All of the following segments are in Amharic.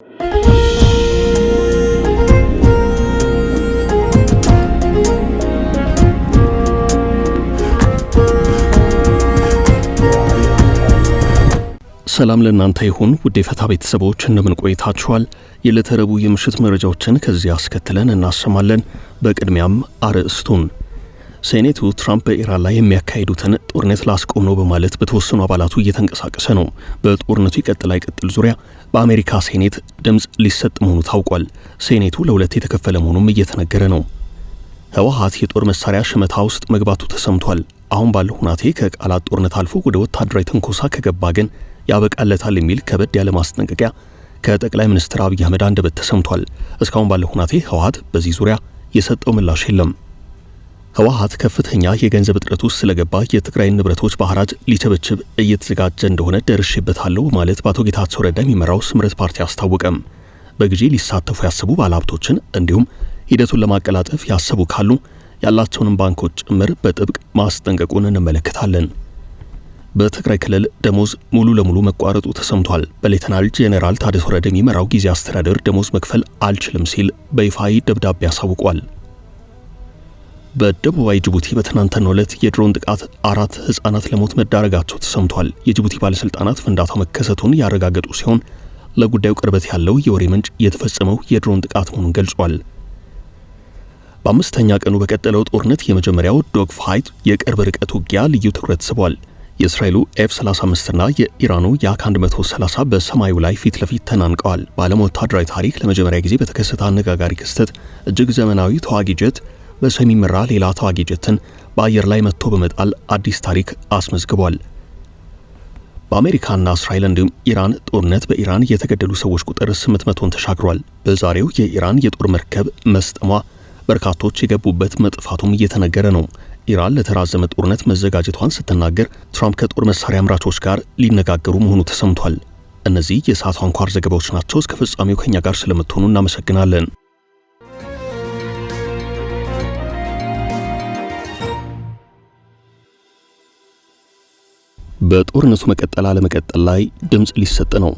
ሰላም ለእናንተ ይሁን ውድ የፈታ ቤተሰቦች እንደምን ቆይታችኋል? የዕለተ ረቡዕ የምሽት መረጃዎችን ከዚህ አስከትለን እናሰማለን። በቅድሚያም አርዕስቱን ሴኔቱ ትራምፕ በኢራን ላይ የሚያካሂዱትን ጦርነት ላስቆም ነው በማለት በተወሰኑ አባላቱ እየተንቀሳቀሰ ነው። በጦርነቱ ይቀጥል አይቀጥል ዙሪያ በአሜሪካ ሴኔት ድምፅ ሊሰጥ መሆኑ ታውቋል። ሴኔቱ ለሁለት የተከፈለ መሆኑም እየተነገረ ነው። ህወሓት የጦር መሳሪያ ሽመታ ውስጥ መግባቱ ተሰምቷል። አሁን ባለው ሁናቴ ከቃላት ጦርነት አልፎ ወደ ወታደራዊ ትንኮሳ ከገባ ግን ያበቃለታል የሚል ከበድ ያለ ማስጠንቀቂያ ከጠቅላይ ሚኒስትር አብይ አህመድ አንደበት ተሰምቷል። እስካሁን ባለው ሁናቴ ህወሓት በዚህ ዙሪያ የሰጠው ምላሽ የለም። ህወሓት ከፍተኛ የገንዘብ እጥረት ውስጥ ስለገባ የትግራይ ንብረቶች በሐራጅ ሊቸበችብ እየተዘጋጀ እንደሆነ ደርሼበታለሁ ማለት በአቶ ጌታቸው ረዳ የሚመራው ስምረት ፓርቲ አስታወቀም። በግዢ ሊሳተፉ ያሰቡ ባለሀብቶችን እንዲሁም ሂደቱን ለማቀላጠፍ ያሰቡ ካሉ ያላቸውንም ባንኮች ጭምር በጥብቅ ማስጠንቀቁን እንመለከታለን። በትግራይ ክልል ደሞዝ ሙሉ ለሙሉ መቋረጡ ተሰምቷል። በሌተናል ጄኔራል ታደሰ ወረደ የሚመራው ጊዜያዊ አስተዳደር ደሞዝ መክፈል አልችልም ሲል በይፋዊ ደብዳቤ አሳውቋል። በደቡባዊ ጅቡቲ በትናንትናው ዕለት የድሮን ጥቃት 4 ህፃናት ለሞት መዳረጋቸው ተሰምቷል። የጅቡቲ ባለስልጣናት ፍንዳታው መከሰቱን ያረጋገጡ ሲሆን ለጉዳዩ ቅርበት ያለው የወሬ ምንጭ የተፈጸመው የድሮን ጥቃት መሆኑን ገልጿል። በአምስተኛ ቀኑ በቀጠለው ጦርነት የመጀመሪያው ዶግ ፋይት የቅርብ ርቀት ውጊያ ልዩ ትኩረት ስቧል። የእስራኤሉ F-35 እና የኢራኑ ያ-130 በሰማዩ ላይ ፊት ለፊት ተናንቀዋል። በዓለም ወታደራዊ ታሪክ ለመጀመሪያ ጊዜ በተከሰተ አነጋጋሪ ክስተት እጅግ ዘመናዊ ተዋጊ ጀት በሰው የሚመራ ሌላ ተዋጊ ጀትን በአየር ላይ መጥቶ በመጣል አዲስ ታሪክ አስመዝግቧል። በአሜሪካና እስራኤል እንዲሁም ኢራን ጦርነት በኢራን የተገደሉ ሰዎች ቁጥር 800ን ተሻግሯል። በዛሬው የኢራን የጦር መርከብ መስጠሟ በርካቶች የገቡበት መጥፋቱም እየተነገረ ነው። ኢራን ለተራዘመ ጦርነት መዘጋጀቷን ስትናገር ትራምፕ ከጦር መሳሪያ አምራቾች ጋር ሊነጋገሩ መሆኑ ተሰምቷል። እነዚህ የሰዓቱ አንኳር ዘገባዎች ናቸው። እስከ ፍጻሜው ከኛ ጋር ስለምትሆኑ እናመሰግናለን። በጦርነቱ መቀጠል አለመቀጠል ላይ ድምፅ ሊሰጥ ነው።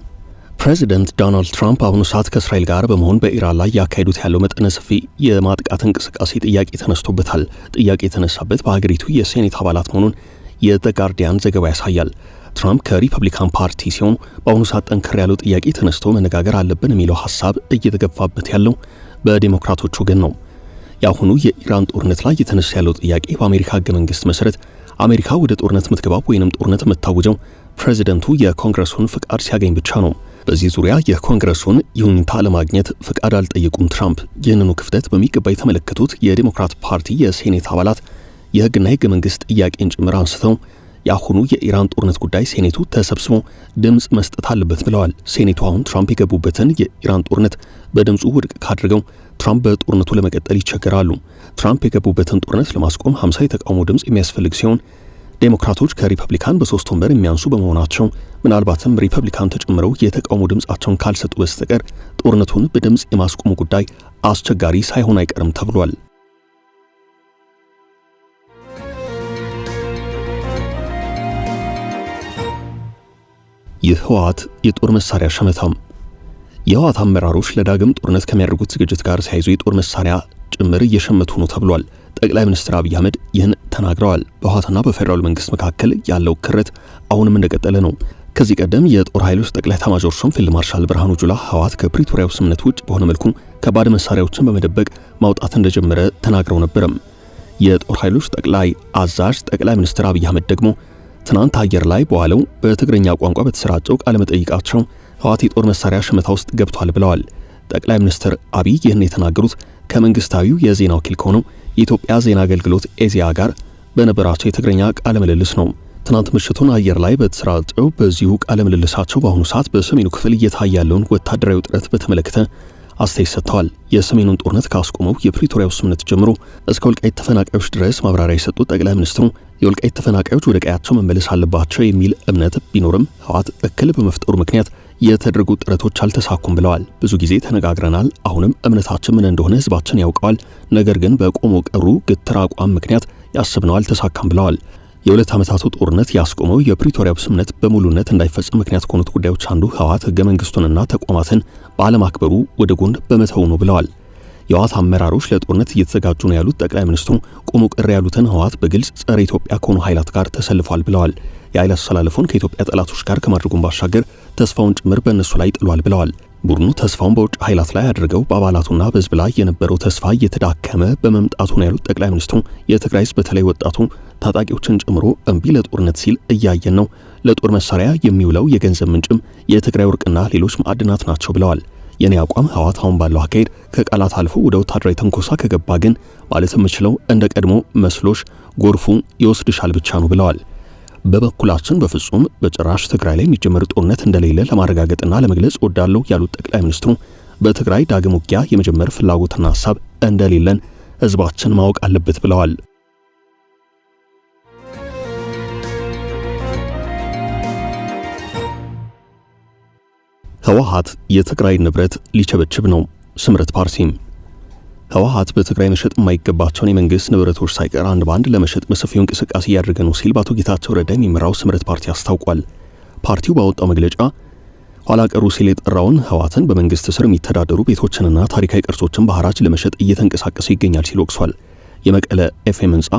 ፕሬዚደንት ዶናልድ ትራምፕ አሁኑ ሰዓት ከእስራኤል ጋር በመሆን በኢራን ላይ ያካሄዱት ያለው መጠነ ሰፊ የማጥቃት እንቅስቃሴ ጥያቄ ተነስቶበታል። ጥያቄ የተነሳበት በሀገሪቱ የሴኔት አባላት መሆኑን የዘ ጋርዲያን ዘገባ ያሳያል። ትራምፕ ከሪፐብሊካን ፓርቲ ሲሆኑ በአሁኑ ሰዓት ጠንከር ያለው ጥያቄ ተነስቶ መነጋገር አለብን የሚለው ሐሳብ እየተገፋበት ያለው በዲሞክራቶች ወገን ነው። የአሁኑ የኢራን ጦርነት ላይ የተነሳ ያለው ጥያቄ በአሜሪካ ሕገ መንግሥት መሰረት አሜሪካ ወደ ጦርነት የምትገባው ወይንም ጦርነት የምታውጀው ፕሬዚደንቱ የኮንግረሱን ፍቃድ ሲያገኝ ብቻ ነው። በዚህ ዙሪያ የኮንግረሱን ይሁንታ ለማግኘት ፍቃድ አልጠየቁም። ትራምፕ ይህንኑ ክፍተት በሚገባ የተመለከቱት የዲሞክራት ፓርቲ የሴኔት አባላት የሕግና የሕገ መንግሥት ጥያቄን ጭምር አንስተው የአሁኑ የኢራን ጦርነት ጉዳይ ሴኔቱ ተሰብስቦ ድምፅ መስጠት አለበት ብለዋል። ሴኔቱ አሁን ትራምፕ የገቡበትን የኢራን ጦርነት በድምፁ ውድቅ ካድርገው ትራምፕ በጦርነቱ ለመቀጠል ይቸገራሉ። ትራምፕ የገቡበትን ጦርነት ለማስቆም 50 የተቃውሞ ድምፅ የሚያስፈልግ ሲሆን ዴሞክራቶች ከሪፐብሊካን በ3 ወንበር የሚያንሱ በመሆናቸው ምናልባትም ሪፐብሊካን ተጨምረው የተቃውሞ ድምፃቸውን ካልሰጡ በስተቀር ጦርነቱን በድምፅ የማስቆሙ ጉዳይ አስቸጋሪ ሳይሆን አይቀርም ተብሏል። የህወሓት የጦር መሳሪያ ሸመታም የህወሓት አመራሮች ለዳግም ጦርነት ከሚያደርጉት ዝግጅት ጋር ተያይዞ የጦር መሳሪያ ጭምር እየሸመቱ ነው ተብሏል። ጠቅላይ ሚኒስትር አብይ አህመድ ይህን ተናግረዋል። በህወሓትና በፌደራል መንግስት መካከል ያለው ክረት አሁንም እንደቀጠለ ነው። ከዚህ ቀደም የጦር ኃይሎች ጠቅላይ ኤታማዦር ሹም ፊልድ ማርሻል ብርሃኑ ጁላ ህወሓት ከፕሪቶሪያው ስምምነት ውጭ በሆነ መልኩ ከባድ መሳሪያዎችን በመደበቅ ማውጣት እንደጀመረ ተናግረው ነበርም። የጦር ኃይሎች ጠቅላይ አዛዥ ጠቅላይ ሚኒስትር አብይ አህመድ ደግሞ ትናንት አየር ላይ በዋለው በትግርኛ ቋንቋ በተሰራጨው ቃለ መጠይቃቸው ህወሓት የጦር መሳሪያ ሽመታ ውስጥ ገብቷል ብለዋል። ጠቅላይ ሚኒስትር አብይ ይህን የተናገሩት ከመንግስታዊው የዜና ወኪል ከሆነው የኢትዮጵያ ዜና አገልግሎት ኤዚያ ጋር በነበራቸው የትግርኛ ቃለ ምልልስ ነው። ትናንት ምሽቱን አየር ላይ በተሰራጨው በዚሁ ቃለ ምልልሳቸው በአሁኑ ሰዓት በሰሜኑ ክፍል እየታየ ያለውን ወታደራዊ ውጥረት በተመለከተ አስተያየት ሰጥተዋል። የሰሜኑን ጦርነት ካስቆመው የፕሪቶሪያው ስምምነት ጀምሮ እስከ ወልቃይት ተፈናቃዮች ድረስ ማብራሪያ የሰጡት ጠቅላይ ሚኒስትሩ የወልቃይት ተፈናቃዮች ወደ ቀያቸው መመለስ አለባቸው የሚል እምነት ቢኖርም ህወሓት እክል በመፍጠሩ ምክንያት የተደረጉ ጥረቶች አልተሳኩም ብለዋል። ብዙ ጊዜ ተነጋግረናል። አሁንም እምነታችን ምን እንደሆነ ህዝባችን ያውቀዋል። ነገር ግን በቆሞ ቀሩ ግትር አቋም ምክንያት ያስብነው አልተሳካም ብለዋል። የሁለት ዓመታቱ ጦርነት ያስቆመው የፕሪቶሪያው ስምምነት በሙሉነት እንዳይፈጸም ምክንያት ከሆኑት ጉዳዮች አንዱ ህወሓት ህገ መንግስቱንና ተቋማትን ባለማክበሩ ወደ ጎን በመተው ነው ብለዋል። የህወሓት አመራሮች ለጦርነት እየተዘጋጁ ነው ያሉት ጠቅላይ ሚኒስትሩ ቆሞ ቀር ያሉትን ህወሓት በግልጽ ጸረ ኢትዮጵያ ከሆኑ ኃይላት ጋር ተሰልፏል ብለዋል። የኃይል አሰላለፉን ከኢትዮጵያ ጠላቶች ጋር ከማድረጉም ባሻገር ተስፋውን ጭምር በእነሱ ላይ ጥሏል ብለዋል። ቡድኑ ተስፋውን በውጭ ኃይላት ላይ ያደረገው በአባላቱና በህዝብ ላይ የነበረው ተስፋ እየተዳከመ በመምጣቱ ነው ያሉት ጠቅላይ ሚኒስትሩ የትግራይ ህዝብ በተለይ ወጣቱ ታጣቂዎችን ጨምሮ እምቢ ለጦርነት ሲል እያየን ነው። ለጦር መሳሪያ የሚውለው የገንዘብ ምንጭም የትግራይ ወርቅና ሌሎች ማዕድናት ናቸው ብለዋል። የኔ አቋም ህወሓት አሁን ባለው አካሄድ ከቃላት አልፎ ወደ ወታደራዊ ተንኮሳ ከገባ ግን ማለት የምችለው እንደ ቀድሞ መስሎሽ ጎርፉ ይወስድሻል ብቻ ነው ብለዋል። በበኩላችን በፍጹም በጭራሽ ትግራይ ላይ የሚጀመር ጦርነት እንደሌለ ለማረጋገጥና ለመግለጽ ወዳለው ያሉት ጠቅላይ ሚኒስትሩ በትግራይ ዳግም ውጊያ የመጀመር ፍላጎትና ሐሳብ እንደሌለን ህዝባችን ማወቅ አለበት ብለዋል። ህወሓት የትግራይ ንብረት ሊቸበችብ ነው። ስምረት ፓርቲም ህወሓት በትግራይ መሸጥ የማይገባቸውን የመንግስት ንብረቶች ሳይቀር አንድ ባንድ ለመሸጥ በሰፊው እንቅስቃሴ እያደረገ ነው ሲል በአቶ ጌታቸው ረዳ የሚመራው ስምረት ፓርቲ አስታውቋል። ፓርቲው ባወጣው መግለጫ ኋላ ቀሩ ሲል የጠራውን ህወሓትን በመንግስት ስር የሚተዳደሩ ቤቶችንና ታሪካዊ ቅርሶችን በሐራጅ ለመሸጥ እየተንቀሳቀሰ ይገኛል ሲል ወቅሷል። የመቀለ ኤፍኤም ህንፃ፣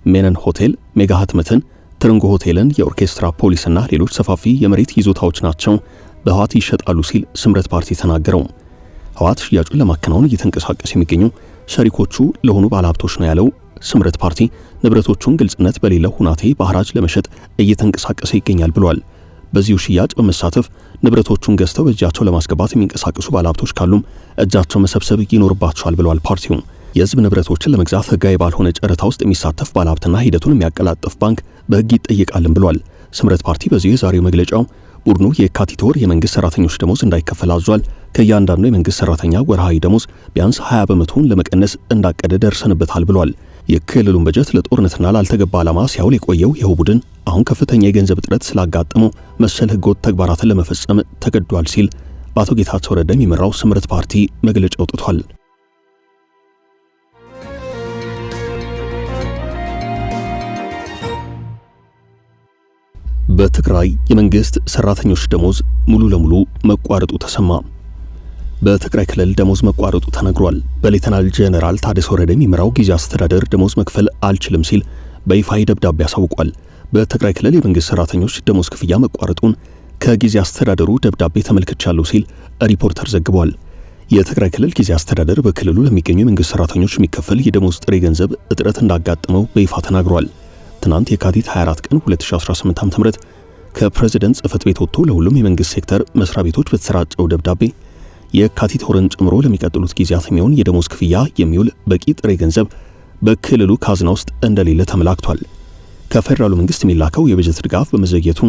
ሜነን ሆቴል፣ ሜጋ ህትመትን፣ ትርንጎ ሆቴልን፣ የኦርኬስትራ ፖሊስና ሌሎች ሰፋፊ የመሬት ይዞታዎች ናቸው በህወሓት ይሸጣሉ ሲል ስምረት ፓርቲ ተናገረው። ህወሓት ሽያጩን ለማከናወን እየተንቀሳቀሰ የሚገኙ ሸሪኮቹ ለሆኑ ባለሀብቶች ነው ያለው ስምረት ፓርቲ ንብረቶቹን ግልጽነት በሌለው ሁናቴ በሐራጅ ለመሸጥ እየተንቀሳቀሰ ይገኛል ብሏል። በዚሁ ሽያጭ በመሳተፍ ንብረቶቹን ገዝተው በእጃቸው ለማስገባት የሚንቀሳቀሱ ባለሀብቶች ካሉም እጃቸው መሰብሰብ ይኖርባቸዋል ብሏል። ፓርቲው የህዝብ ንብረቶችን ለመግዛት ህጋዊ ባልሆነ ጨረታ ውስጥ የሚሳተፍ ባለሀብትና ሂደቱን የሚያቀላጥፍ ባንክ በህግ ይጠየቃልን ብሏል። ስምረት ፓርቲ በዚህ የዛሬው መግለጫው ቡድኑ የካቲት ወር የመንግስት ሰራተኞች ደሞዝ እንዳይከፈል አዟል። ከያንዳንዱ የመንግስት ሰራተኛ ወርሃዊ ደሞዝ ቢያንስ 20% ለመቀነስ እንዳቀደ ደርሰንበታል ብሏል። የክልሉን በጀት ለጦርነትና ላልተገባ ዓላማ ሲያውል የቆየው ይኸው ቡድን አሁን ከፍተኛ የገንዘብ እጥረት ስላጋጠመው መሰል ህገወጥ ተግባራትን ለመፈጸም ተገዷል ሲል በአቶ ጌታቸው ረዳ የሚመራው ስምረት ፓርቲ መግለጫ አውጥቷል። በትግራይ የመንግስት ሰራተኞች ደሞዝ ሙሉ ለሙሉ መቋረጡ ተሰማ። በትግራይ ክልል ደሞዝ መቋረጡ ተነግሯል። በሌተናል ጄኔራል ታደሰ ወረደ የሚመራው ጊዜያዊ አስተዳደር ደሞዝ መክፈል አልችልም ሲል በይፋ ደብዳቤ አሳውቋል። በትግራይ ክልል የመንግስት ሰራተኞች ደሞዝ ክፍያ መቋረጡን ከጊዜያዊ አስተዳደሩ ደብዳቤ ተመልክቻለሁ ሲል ሪፖርተር ዘግቧል። የትግራይ ክልል ጊዜያዊ አስተዳደር በክልሉ ለሚገኙ የመንግስት ሰራተኞች የሚከፈል የደሞዝ ጥሬ ገንዘብ እጥረት እንዳጋጠመው በይፋ ተናግሯል። ትናንት የካቲት 24 ቀን 2018 ዓ.ም ከፕሬዝዳንት ጽህፈት ቤት ወጥቶ ለሁሉም የመንግስት ሴክተር መስሪያ ቤቶች በተሰራጨው ደብዳቤ የካቲት ወርን ጨምሮ ለሚቀጥሉት ጊዜያት የሚሆን የደሞዝ ክፍያ የሚውል በቂ ጥሬ ገንዘብ በክልሉ ካዝና ውስጥ እንደሌለ ተመላክቷል። ከፌደራሉ መንግስት የሚላከው የበጀት ድጋፍ በመዘግየቱ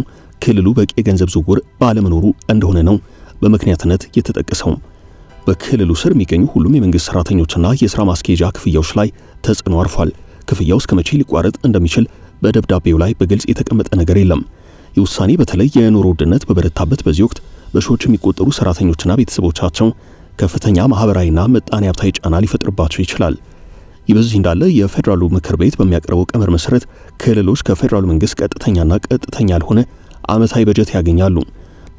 ክልሉ በቂ የገንዘብ ዝውውር ባለመኖሩ እንደሆነ ነው በምክንያትነት የተጠቀሰው። በክልሉ ስር የሚገኙ ሁሉም የመንግስት ሰራተኞችና የሥራ ማስኬጃ ክፍያዎች ላይ ተጽዕኖ አርፏል። ክፍያው እስከ መቼ ሊቋረጥ እንደሚችል በደብዳቤው ላይ በግልጽ የተቀመጠ ነገር የለም። የውሳኔ በተለይ የኑሮ ውድነት በበረታበት በዚህ ወቅት በሺዎች የሚቆጠሩ ሰራተኞችና ቤተሰቦቻቸው ከፍተኛ ማህበራዊና ምጣኔ ሀብታዊ ጫና ሊፈጥርባቸው ይችላል። ይህ በዚህ እንዳለ የፌደራሉ ምክር ቤት በሚያቀርበው ቀመር መሰረት ክልሎች ከፌደራሉ መንግስት ቀጥተኛና ቀጥተኛ ያልሆነ ዓመታዊ በጀት ያገኛሉ።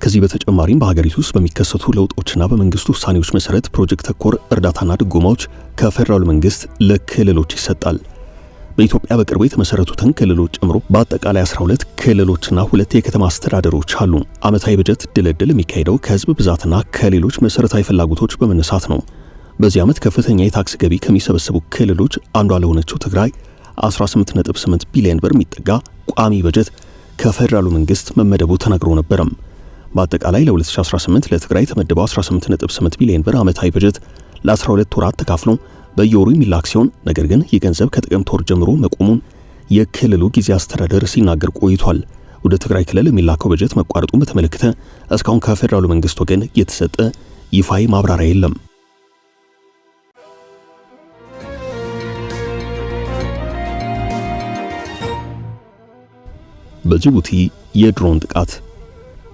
ከዚህ በተጨማሪም በሀገሪቱ ውስጥ በሚከሰቱ ለውጦችና በመንግስቱ ውሳኔዎች መሰረት ፕሮጀክት ተኮር እርዳታና ድጎማዎች ከፌደራሉ መንግስት ለክልሎች ይሰጣል። በኢትዮጵያ በቅርቡ የተመሰረቱትን ክልሎች ጨምሮ በአጠቃላይ 12 ክልሎችና 2 የከተማ አስተዳደሮች አሉ። ዓመታዊ በጀት ድልድል የሚካሄደው ከህዝብ ብዛትና ከሌሎች መሰረታዊ ፍላጎቶች በመነሳት ነው። በዚህ ዓመት ከፍተኛ የታክስ ገቢ ከሚሰበስቡ ክልሎች አንዷ ለሆነችው ትግራይ 18.8 ቢሊዮን ብር የሚጠጋ ቋሚ በጀት ከፌደራሉ መንግስት መመደቡ ተነግሮ ነበርም። በአጠቃላይ ለ2018 ለትግራይ የተመደበው 18.8 ቢሊዮን ብር ዓመታዊ በጀት ለ12 ወራት ተካፍሎ በየወሩ የሚላክ ሲሆን ነገር ግን የገንዘብ ከጥቅምት ወር ጀምሮ መቆሙን የክልሉ ጊዜያዊ አስተዳደር ሲናገር ቆይቷል። ወደ ትግራይ ክልል የሚላከው በጀት መቋረጡን በተመለከተ እስካሁን ከፌደራሉ መንግስት ወገን የተሰጠ ይፋዊ ማብራሪያ የለም። በጅቡቲ የድሮን ጥቃት።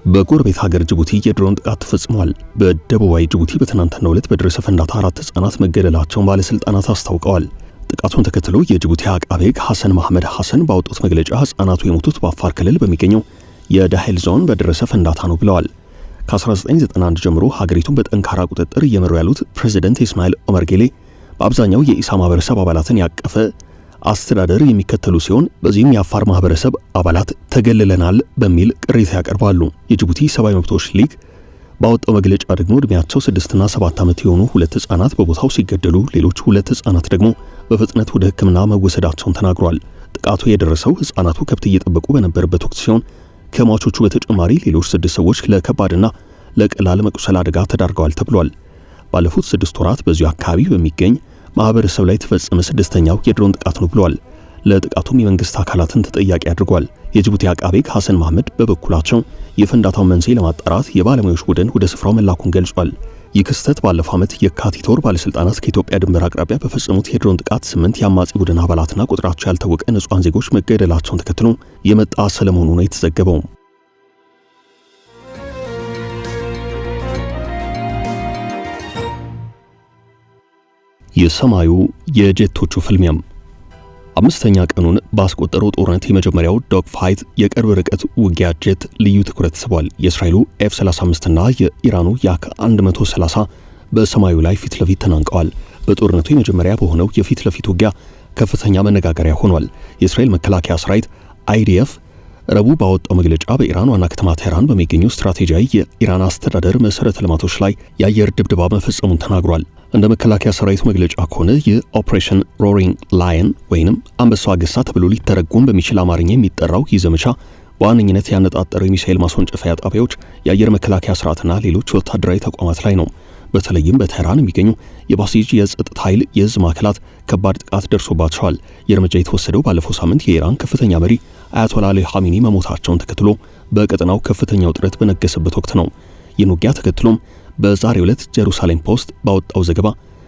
በጎረቤት ሀገር ጅቡቲ የድሮን ጥቃት ተፈጽሟል። በደቡባዊ ጅቡቲ በትናንትናው ዕለት በደረሰ ፍንዳታ 4 ህጻናት መገደላቸውን ባለስልጣናት አስታውቀዋል። ጥቃቱን ተከትሎ የጅቡቲ አቃቤ ሕግ ሐሰን መሐመድ ሐሰን ባወጡት መግለጫ ሕፃናቱ የሞቱት በአፋር ክልል በሚገኘው የዳሄል ዞን በደረሰ ፍንዳታ ነው ብለዋል። ከ1991 ጀምሮ ሀገሪቱን በጠንካራ ቁጥጥር እየመሩ ያሉት ፕሬዝዳንት ኢስማኤል ኦመር ጌሌ በአብዛኛው የኢሳ ማህበረሰብ አባላትን ያቀፈ አስተዳደር የሚከተሉ ሲሆን በዚህም የአፋር ማህበረሰብ አባላት ተገልለናል በሚል ቅሬታ ያቀርባሉ። የጅቡቲ ሰብአዊ መብቶች ሊግ ባወጣው መግለጫ ደግሞ እድሜያቸው 6 እና 7 ዓመት የሆኑ 2 ህጻናት በቦታው ሲገደሉ ሌሎች 2 ህጻናት ደግሞ በፍጥነት ወደ ሕክምና መወሰዳቸውን ተናግሯል። ጥቃቱ የደረሰው ህጻናቱ ከብት እየጠበቁ በነበረበት ወቅት ሲሆን ከሟቾቹ በተጨማሪ ሌሎች 6 ሰዎች ለከባድና ለቀላል መቁሰል አደጋ ተዳርገዋል ተብሏል። ባለፉት 6 ወራት በዚሁ አካባቢ በሚገኝ ማህበረሰብ ላይ ተፈጸመ 6ኛው የድሮን ጥቃት ነው ብሏል። ለጥቃቱም የመንግስት አካላትን ተጠያቂ አድርጓል። የጅቡቲ አቃቤ ሕግ ሐሰን መሐመድ በበኩላቸው የፍንዳታውን መንስኤ ለማጣራት የባለሙያዎች ቡድን ወደ ስፍራው መላኩን ገልጿል። ይህ ክስተት ባለፈው ዓመት የካቲት ወር ባለስልጣናት ከኢትዮጵያ ድንበር አቅራቢያ በፈጸሙት የድሮን ጥቃት 8 የአማጺ ቡድን አባላትና ቁጥራቸው ያልታወቀ ንጹሃን ዜጎች መገደላቸውን ተከትሎ የመጣ ስለመሆኑ ነው የተዘገበው። የሰማዩ የጄቶቹ ፍልሚያም 5ኛ ቀኑን ባስቆጠረው ጦርነት የመጀመሪያው ዶግ ፋይት የቅርብ ርቀት ውጊያ ጄት ልዩ ትኩረት ስቧል። የእስራኤሉ F-35 እና የኢራኑ ያክ 130 በሰማዩ ላይ ፊት ለፊት ተናንቀዋል። በጦርነቱ የመጀመሪያ በሆነው የፊት ለፊት ውጊያ ከፍተኛ መነጋገሪያ ሆኗል። የእስራኤል መከላከያ ሰራዊት IDF ረቡዕ ባወጣው መግለጫ በኢራን ዋና ከተማ ቴህራን በሚገኙ ስትራቴጂያዊ የኢራን አስተዳደር መሰረተ ልማቶች ላይ የአየር ድብደባ መፈጸሙን ተናግሯል። እንደ መከላከያ ሰራዊቱ መግለጫ ከሆነ የኦፕሬሽን ሮሪንግ ላየን ወይንም አንበሳው አገሳ ተብሎ ሊተረጎም በሚችል አማርኛ የሚጠራው ይህ ዘመቻ በዋነኝነት ያነጣጠረው የሚሳኤል ማስወንጨፊያ ጣቢያዎች፣ የአየር መከላከያ ስርዓትና ሌሎች ወታደራዊ ተቋማት ላይ ነው። በተለይም በቴህራን የሚገኙ የባሲጅ የጸጥታ ኃይል የእዝ ማዕከላት ከባድ ጥቃት ደርሶባቸዋል። የእርምጃ የተወሰደው ባለፈው ሳምንት የኢራን ከፍተኛ መሪ አያቶላ አሊ ኻሜኒ መሞታቸውን ተከትሎ በቀጠናው ከፍተኛ ውጥረት በነገሰበት ወቅት ነው። ይህን ውጊያ ተከትሎም በዛሬው ዕለት ጀሩሳሌም ፖስት ባወጣው ዘገባ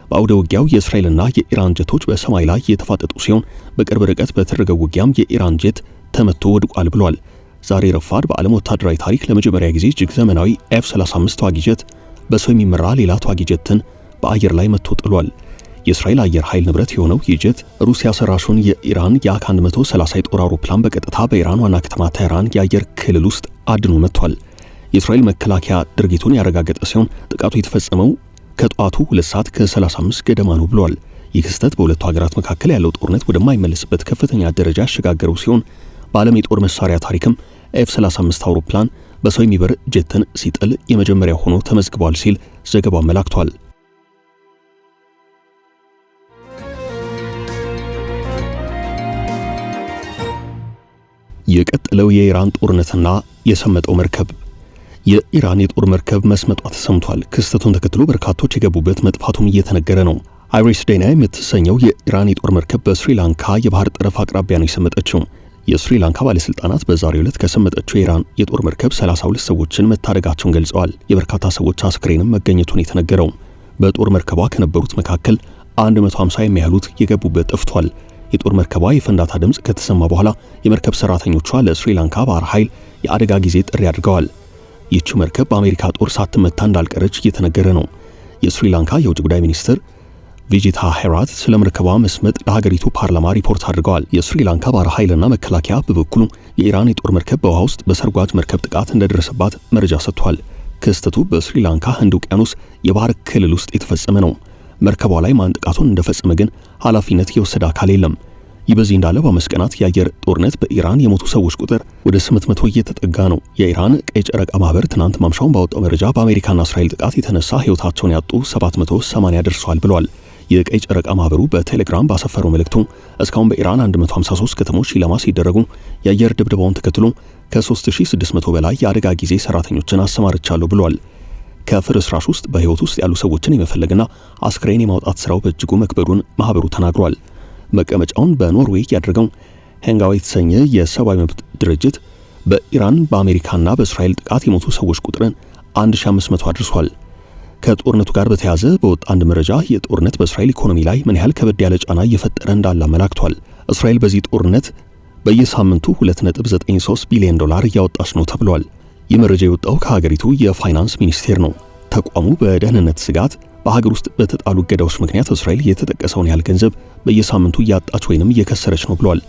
በአውደ ውጊያው የእስራኤልና የኢራን ጀቶች በሰማይ ላይ የተፋጠጡ ሲሆን በቅርብ ርቀት በተደረገው ውጊያም የኢራን ጀት ተመቶ ወድቋል ብሏል። ዛሬ ረፋድ በዓለም ወታደራዊ ታሪክ ለመጀመሪያ ጊዜ እጅግ ዘመናዊ F-35 ተዋጊ ጀት በሰው የሚመራ ሌላ ተዋጊ ጀትን በአየር ላይ መጥቶ ጥሏል። የእስራኤል አየር ኃይል ንብረት የሆነው ይህ ጀት ሩሲያ ሰራሹን የኢራን ያክ 130 የጦር አውሮፕላን በቀጥታ በኢራን ዋና ከተማ ቴህራን የአየር ክልል ውስጥ አድኖ መጥቷል። የእስራኤል መከላከያ ድርጊቱን ያረጋገጠ ሲሆን ጥቃቱ የተፈጸመው ከጠዋቱ 2 ሰዓት ከ35 ገደማ ነው ብሏል። ይህ ክስተት በሁለቱ ሀገራት መካከል ያለው ጦርነት ወደማይመለስበት ከፍተኛ ደረጃ ያሸጋገረው ሲሆን በዓለም የጦር መሳሪያ ታሪክም F-35 አውሮፕላን በሰው የሚበር ጀትን ሲጥል የመጀመሪያው ሆኖ ተመዝግቧል ሲል ዘገባው አመላክቷል። የቀጠለው የኢራን ጦርነትና የሰመጠው መርከብ። የኢራን የጦር መርከብ መስመጧ ተሰምቷል። ክስተቱን ተከትሎ በርካቶች የገቡበት መጥፋቱም እየተነገረ ነው። አይሪስ ዴና የምትሰኘው የኢራን የጦር መርከብ በስሪላንካ የባህር ጠረፍ አቅራቢያ ነው የሰመጠችው። የስሪላንካ ባለስልጣናት በዛሬው ዕለት ከሰመጠችው የኢራን የጦር መርከብ 32 ሰዎችን መታደጋቸውን ገልጸዋል። የበርካታ ሰዎች አስክሬንም መገኘቱን የተነገረው። በጦር መርከቧ ከነበሩት መካከል 150 የሚያህሉት የገቡበት ጠፍቷል። የጦር መርከቧ የፍንዳታ ድምፅ ከተሰማ በኋላ የመርከብ ሰራተኞቿ ለስሪላንካ ባህር ኃይል የአደጋ ጊዜ ጥሪ አድርገዋል። ይህች መርከብ በአሜሪካ ጦር ሳትመታ እንዳልቀረች እየተነገረ ነው። የስሪላንካ የውጭ ጉዳይ ሚኒስትር ቪጂታ ሄራት ስለ መርከቧ መስመጥ ለሀገሪቱ ፓርላማ ሪፖርት አድርገዋል። የስሪላንካ ባህር ኃይልና መከላከያ በበኩሉ የኢራን የጦር መርከብ በውሃ ውስጥ በሰርጓጅ መርከብ ጥቃት እንደደረሰባት መረጃ ሰጥቷል። ክስተቱ በስሪላንካ ህንድ ውቅያኖስ የባህር ክልል ውስጥ የተፈጸመ ነው። መርከቧ ላይ ማን ጥቃቱን እንደፈጸመ ግን ኃላፊነት የወሰደ አካል የለም። ይህ በዚህ እንዳለ በ5 ቀናት የአየር ጦርነት በኢራን የሞቱ ሰዎች ቁጥር ወደ 800 እየተጠጋ ነው። የኢራን ቀይ ጨረቃ ማህበር ትናንት ማምሻውን ባወጣው መረጃ በአሜሪካና እስራኤል ጥቃት የተነሳ ህይወታቸውን ያጡ 780 ደርሰዋል ብሏል። የቀይ ጨረቃ ማህበሩ በቴሌግራም ባሰፈረው መልእክቱ እስካሁን በኢራን 153 ከተሞች ኢላማ ሲደረጉ የአየር ድብደባውን ተከትሎ ከ3600 በላይ የአደጋ ጊዜ ሰራተኞችን አሰማርቻለሁ ብሏል። ከፍርስራሽ ውስጥ በህይወት ውስጥ ያሉ ሰዎችን የመፈለግና አስክሬን የማውጣት ስራው በእጅጉ መክበዱን ማህበሩ ተናግሯል። መቀመጫውን በኖርዌይ ያደረገው ሄንጋዋ የተሰኘ የሰብአዊ መብት ድርጅት በኢራን በአሜሪካና በእስራኤል ጥቃት የሞቱ ሰዎች ቁጥርን 1500 አድርሷል። ከጦርነቱ ጋር በተያያዘ በወጣ አንድ መረጃ የጦርነት በእስራኤል ኢኮኖሚ ላይ ምን ያህል ከበድ ያለ ጫና እየፈጠረ እንዳለ አመላክቷል። እስራኤል በዚህ ጦርነት በየሳምንቱ $2.93 ቢሊዮን እያወጣች ነው ተብሏል። ይህ መረጃ የወጣው ከሀገሪቱ የፋይናንስ ሚኒስቴር ነው። ተቋሙ በደህንነት ስጋት በሀገር ውስጥ በተጣሉ እገዳዎች ምክንያት እስራኤል የተጠቀሰውን ያህል ገንዘብ በየሳምንቱ እያጣች ወይንም እየከሰረች ነው ብሏል።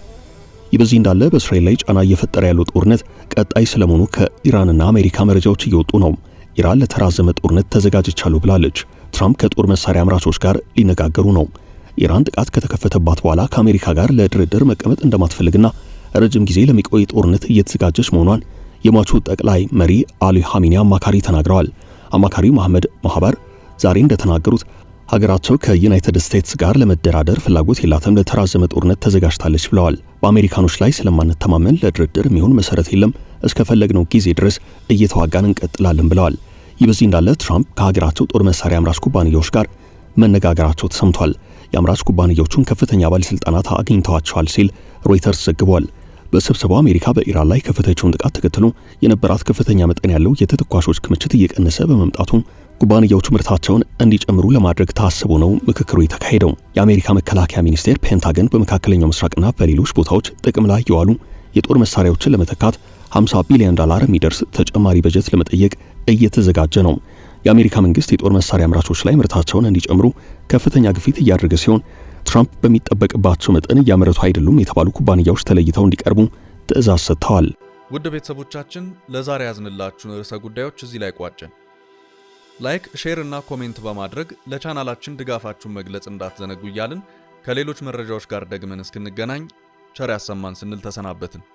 ይህ በዚህ እንዳለ በእስራኤል ላይ ጫና እየፈጠረ ያለው ጦርነት ቀጣይ ስለመሆኑ ከኢራንና አሜሪካ መረጃዎች እየወጡ ነው። ኢራን ለተራዘመ ጦርነት ተዘጋጅቻለሁ ብላለች። ትራምፕ ከጦር መሳሪያ አምራቾች ጋር ሊነጋገሩ ነው። ኢራን ጥቃት ከተከፈተባት በኋላ ከአሜሪካ ጋር ለድርድር መቀመጥ እንደማትፈልግና ረጅም ጊዜ ለሚቆይ ጦርነት እየተዘጋጀች መሆኗን የሟቹ ጠቅላይ መሪ አሊ ኻሜኒ አማካሪ ተናግረዋል። አማካሪው መሐመድ መሐበር ዛሬ እንደተናገሩት ሀገራቸው ከዩናይትድ ስቴትስ ጋር ለመደራደር ፍላጎት የላትም፣ ለተራዘመ ጦርነት ተዘጋጅታለች ብለዋል። በአሜሪካኖች ላይ ስለማንተማመን ለድርድር የሚሆን መሰረት የለም፣ እስከፈለግነው ጊዜ ድረስ እየተዋጋን እንቀጥላለን ብለዋል። ይህ በዚህ እንዳለ ትራምፕ ከሀገራቸው ጦር መሳሪያ አምራች ኩባንያዎች ጋር መነጋገራቸው ተሰምቷል። የአምራች ኩባንያዎቹን ከፍተኛ ባለስልጣናት አግኝተዋቸዋል ሲል ሮይተርስ ዘግቧል። በስብሰባው አሜሪካ በኢራን ላይ ከፈተችውን ጥቃት ተከትሎ የነበራት ከፍተኛ መጠን ያለው የተተኳሾች ክምችት እየቀነሰ በመምጣቱ ኩባንያዎቹ ምርታቸውን እንዲጨምሩ ለማድረግ ታስቦ ነው ምክክሩ የተካሄደው። የአሜሪካ መከላከያ ሚኒስቴር ፔንታገን በመካከለኛው ምስራቅና በሌሎች ቦታዎች ጥቅም ላይ የዋሉ የጦር መሳሪያዎችን ለመተካት $50 ቢሊዮን የሚደርስ ተጨማሪ በጀት ለመጠየቅ እየተዘጋጀ ነው። የአሜሪካ መንግስት የጦር መሳሪያ አምራቾች ላይ ምርታቸውን እንዲጨምሩ ከፍተኛ ግፊት እያደረገ ሲሆን ትራምፕ በሚጠበቅባቸው መጠን እያመረቱ አይደሉም የተባሉ ኩባንያዎች ተለይተው እንዲቀርቡ ትዕዛዝ ሰጥተዋል። ውድ ቤተሰቦቻችን ለዛሬ ያዝንላችሁን ርዕሰ ጉዳዮች እዚህ ላይ ቋጨን። ላይክ፣ ሼር እና ኮሜንት በማድረግ ለቻናላችን ድጋፋችሁን መግለጽ እንዳትዘነጉ እያልን ከሌሎች መረጃዎች ጋር ደግመን እስክንገናኝ ቸር ያሰማን ስንል ተሰናበትን።